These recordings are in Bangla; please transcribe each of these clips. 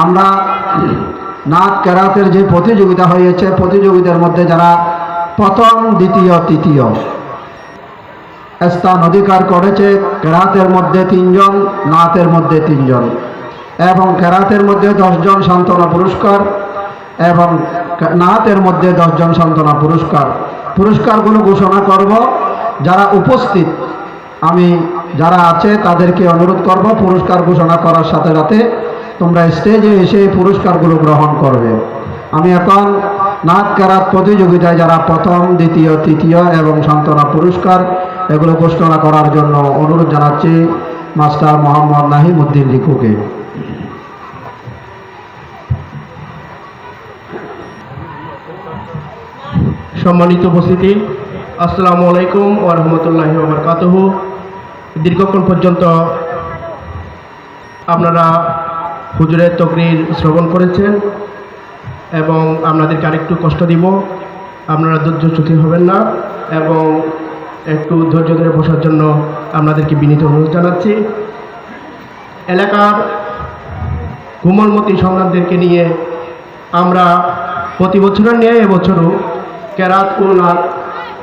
আমরা নাচ কেরাতের যে প্রতিযোগিতা হয়েছে, প্রতিযোগিতার মধ্যে যারা প্রথম, দ্বিতীয়, তৃতীয় স্থান অধিকার করেছে, কেরাতের মধ্যে 3 জন, নাচের মধ্যে 3 জন, এবং কেরাতের মধ্যে 10 জন সান্ত্বনা পুরস্কার এবং নাচের মধ্যে 10 জন সান্ত্বনা পুরস্কার। পুরস্কারগুলো ঘোষণা করব। যারা উপস্থিত আমি যারা আছে তাদেরকে অনুরোধ করব পুরস্কার ঘোষণা করার সাথে সাথে তোমরা স্টেজে এসে পুরস্কারগুলো গ্রহণ করবে। আমি এখন নাচ কেরাত প্রতিযোগিতায় যারা প্রথম, দ্বিতীয়, তৃতীয় এবং সান্ত্বনা পুরস্কার এগুলো ঘোষণা করার জন্য অনুরোধ জানাচ্ছি মাস্টার মোহাম্মদ নাহিম উদ্দিন লিকুকে। সম্মানিত উপস্থিতি, আসসালামু আলাইকুম ওয়া রাহমাতুল্লাহি ওয়া বারাকাতুহু। দীর্ঘক্ষণ পর্যন্ত আপনারা হুজুরের তাকরীর শ্রবণ করেছেন এবং আপনাদেরকে আরেকটু কষ্ট দিব, আপনারা ধৈর্যচ্যুত হবেন না এবং একটু ধৈর্য ধরে বসার জন্য আপনাদেরকে বিনীত অনুরোধ জানাচ্ছি। এলাকার কোমলমতি সন্তানদেরকে নিয়ে আমরা প্রতি বছরের নিয়ে এবছরও কেরাত ও নাচ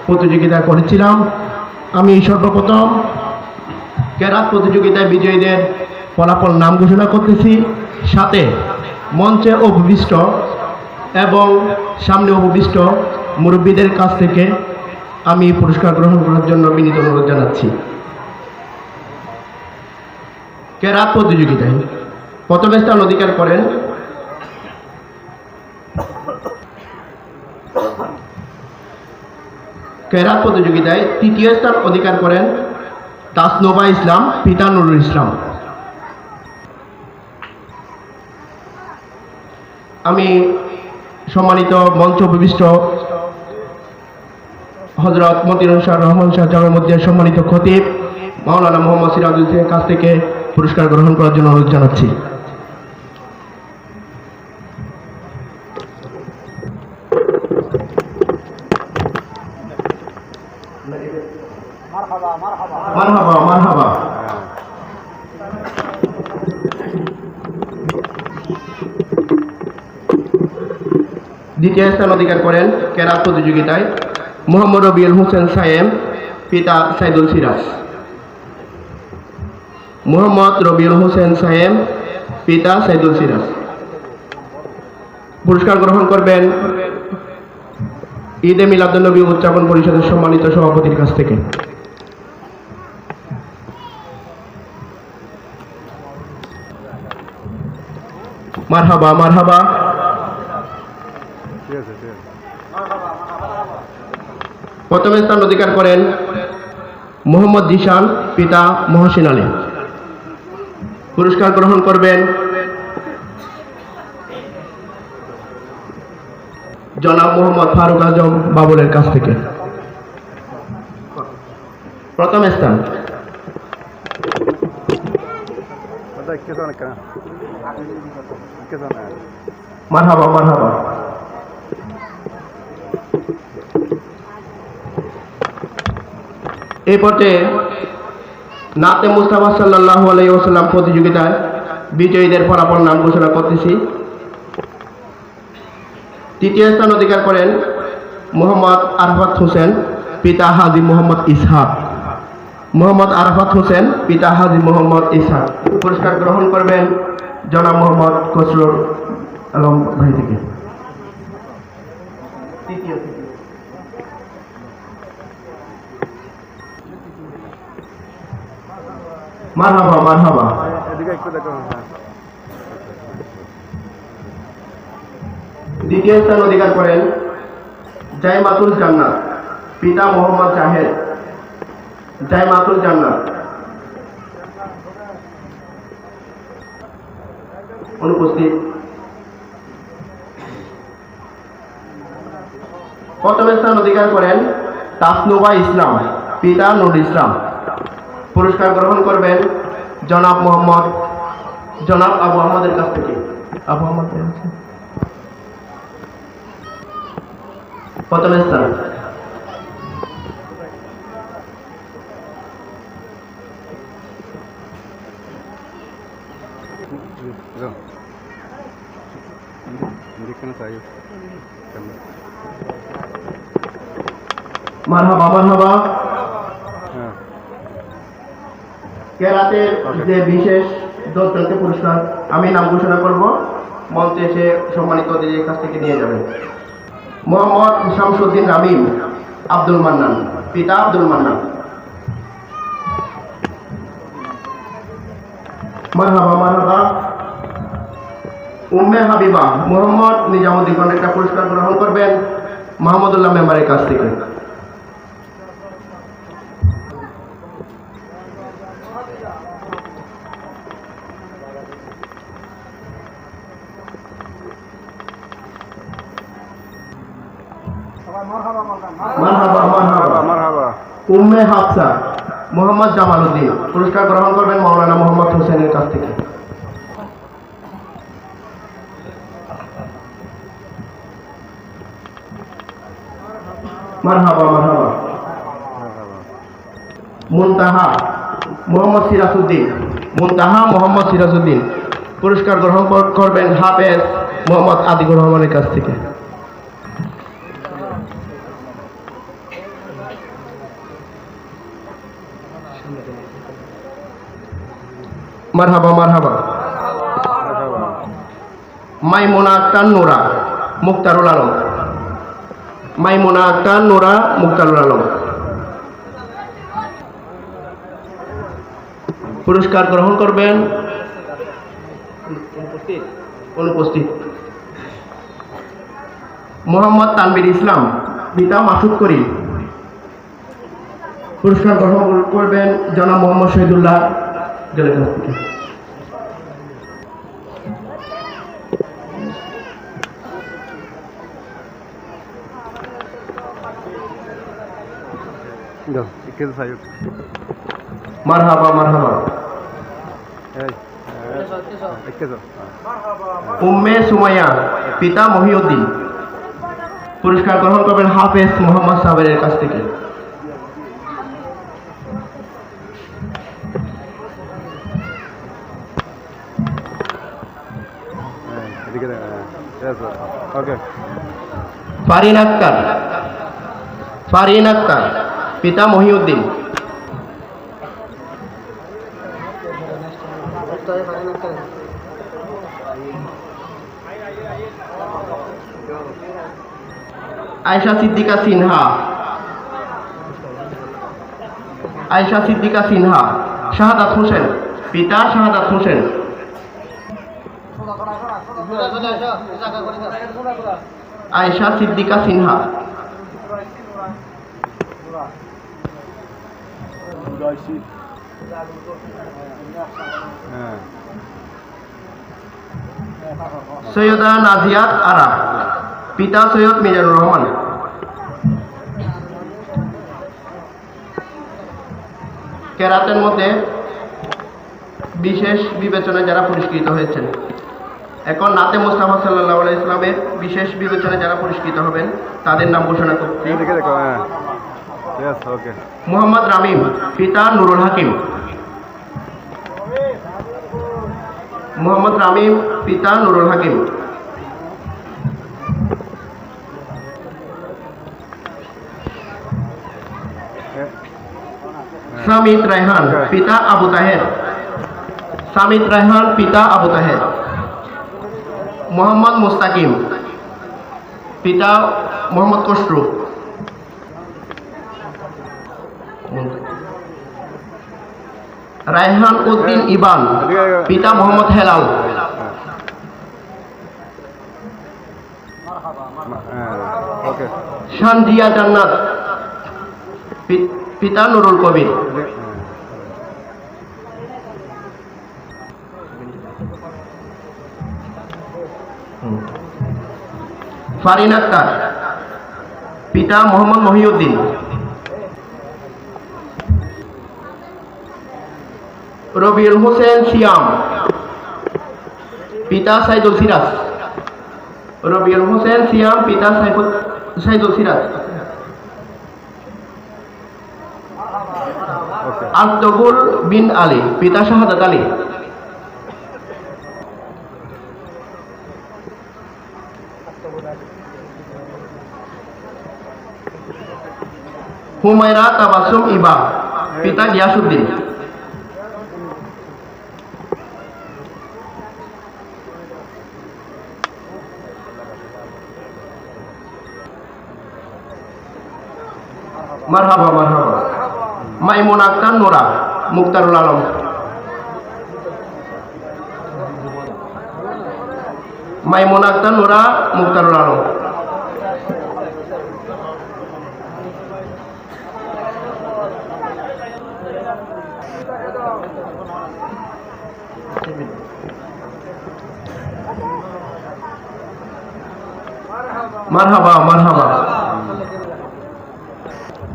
প্রতিযোগিতা করেছিলাম। আমি সর্বপ্রথম কেরাত প্রতিযোগিতায় বিজয়ীদের ফলাফল নাম ঘোষণা করতেছি, সাথে মঞ্চে উপবিষ্ট এবং সামনে উপবিষ্ট মুরব্বীদের কাছ থেকে আমি পুরস্কার গ্রহণ করার জন্য বিনীত অনুরোধ জানাচ্ছি। কেরাত প্রতিযোগিতায় প্রথম স্থান অধিকার করেন কেরাত প্রতিযোগিতায় তৃতীয় স্থান অধিকার করেন তাসনোভা ইসলাম, পিতা নুরুল ইসলাম। আমি সম্মানিত মঞ্চ উপবিষ্ট হযরত মতিউর রহমান শাহ জামে মসজিদের সম্মানিত খতিব মাওলানা মোহাম্মদ সিরাজুল ইসলামের কাছ থেকে পুরস্কার গ্রহণ করার জন্য অনুরোধ জানাচ্ছি। মারহাবা মারহাবা। দ্বিতীয় স্থান অধিকার করেন কেরাত প্রতিযোগিতায় মোহাম্মদ রবিউল হোসেন সায়েম, পিতা সাইদুল সিরাজ। মোহাম্মদ রবিউল হোসেন সায়েম, পিতা সাইদুল সিরাজ। পুরস্কার গ্রহণ করবেন ঈদে মিলাদুন্নবী উদযাপন পরিষদের সম্মানিত সভাপতির কাছ থেকে। মারহাবা মারহাবা। প্রথম স্থান অধিকার করেন মোহাম্মদ জিশান, পিতা মহসিন আলী। পুরস্কার গ্রহণ করবেন জনাব মোহাম্মদ ফারুক আজম বাবুলের কাছ থেকে। প্রথম স্থান মারহাবা মারহাবা। এই পর্যায়ে নাতে মুস্তাফা সাল্লাল্লাহু আলাইহি ওয়াসাল্লাম প্রতিযোগিতায় বিজয়ীদের ফলাফল নাম ঘোষণা করতেছি। তৃতীয় স্থান অধিকার করেন মোহাম্মদ আরাফাত হোসেন, পিতা হাজী মোহাম্মদ ইসহাক। মোহাম্মদ আরাফাত হোসেন, পিতা হাজী মোহাম্মদ ইসহাক। পুরস্কার গ্রহণ করবেন জনাব মোহাম্মদ খসরুল আলম ভাই থেকে। মারহাবা মারহাবা। দ্বিতীয় স্থান অধিকার করেন জাইমাতুল জান্নাত, পিতা মোহাম্মদ জাহেদ। জাইমাতুল জান্নাত অনুপস্থিত। প্রথম স্থান অধিকার করেন তাসনোভা ইসলাম, পিতা নুরুল ইসলাম। পুরস্কার গ্রহণ করবেন জনাব আবু আহমদের কাছ থেকে। আবু আহমদ প্রথম স্থান। মারহাবা মারহাবা। কেরাতের যে বিশেষ 10 জনকে পুরস্কার আমি নাম ঘোষণা করব, মঞ্চে এসে সম্মানিত অতিথির কাছ থেকে নিয়ে যাবেন। মোহাম্মদ শামসুদ্দিন রামিম আব্দুল মান্নান, পিতা আব্দুল মান্নান। মারহাবা মারহাবা। উম্মে হাবিবা মোহাম্মদ নিজামুদ্দিন কন্ডাক্টর পুরস্কার গ্রহণ করবেন মাহমুদুল্লাহ মেম্বারের কাছ থেকে। মারহাবা মারহাবা। উম্মে হাফসা মোহাম্মদ জামাল উদ্দিন পুরস্কার গ্রহণ করবেন মাওলানা মোহাম্মদ হোসেনের কাছ থেকে। মারহাবা মারহাবা। মুনতাহা মোহাম্মদ সিরাজউদ্দিন, মুনতাহা মোহাম্মদ সিরাজউদ্দিন পুরস্কার গ্রহণ করবেন হাফেজ মোহাম্মদ আদিকুর রহমানের কাছ থেকে। মারহাবা মারহাবা। মাইমুনা আক্তার নোরা মুক্তারুল আলম, মাইমুনা আক্তার নোরা মুক্তারুল আলম পুরস্কার গ্রহণ করবেন অনুপস্থিত মোহাম্মদ তানভীর ইসলাম, পিতা মাসুদ করিম পুরস্কার গ্রহণ করবেন জনাব মোহাম্মদ শহীদুল্লাহ জেলের কাছ থেকে। মারহাবা মারহাবা। উম্মে সুমাইয়া, পিতা মহিউদ্দিন পুরস্কার গ্রহণ করবেন হাফেজ মোহাম্মদ সাবেরের কাছ থেকে। ফারিন আক্তার, ফারিন আক্তার পিতা মহিউদ্দিন আয়েশা সিদ্দিকা সিনহা, আয়েশা সিদ্দিকা সিনহা শাহাদাত হোসেন, পিতা শাহাদাত হোসেন আয়েশা সিদ্দিকা সিনহা। সৈয়দা নাজিয়াত আরা, পিতা সৈয়দ মিজানুর রহমান। কেরাতের মধ্যে বিশেষ বিবেচনায় যারা পুরস্কৃত হয়েছেন, এখন নাতে মুস্তাফা সাল্লাল্লাহু আলাইহি ইসলামের বিশেষ বিবেচনায় যারা পুরস্কৃত হবেন তাদের নাম ঘোষণা করছি। মোহাম্মদ রামিম, পিতা নুরুল হাকিম, মোহাম্মদ রামিম, পিতা নুরুল হাকিম। সামিত রায়হান, পিতা আবু তাহের, সামিত রায়হান, পিতা আবু তাহের। মোহাম্মদ মুস্তাকিম, পিতা মোহাম্মদ খসরু। রায়হান উদ্দিন ইবান, পিতা মোহাম্মদ হেলাল। শানজিয়া জান্নাত, পিতা নুরুল কবির। ফারিন আক্তার, পিতা মোহাম্মদ মহিউদ্দিন। রবিউল হোসেন সিয়াম, পিতা সাইদুল সিরাজ। রবিউল হোসেন সিয়াম, পিতা সাইদুল সিরাজ। আলতগুল বিন আলী, পিতা শাহাদাত আলী। হুমায়রা তাবাসসুম ইবা, পিতা গিয়াসউদ্দিন। মারহাবা মারহাবা। মাইমুনা আক্তার নোরা, মুক্তারুল আলম। মাইমুনা আক্তার নোরা, মুক্তারুল আলম। মারহাবা মারহাবা।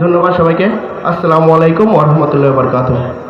ধন্যবাদ সবাইকে। আসসালামু আলাইকুম ওয়া রাহমাতুল্লাহি ওয়া বারাকাতুহু।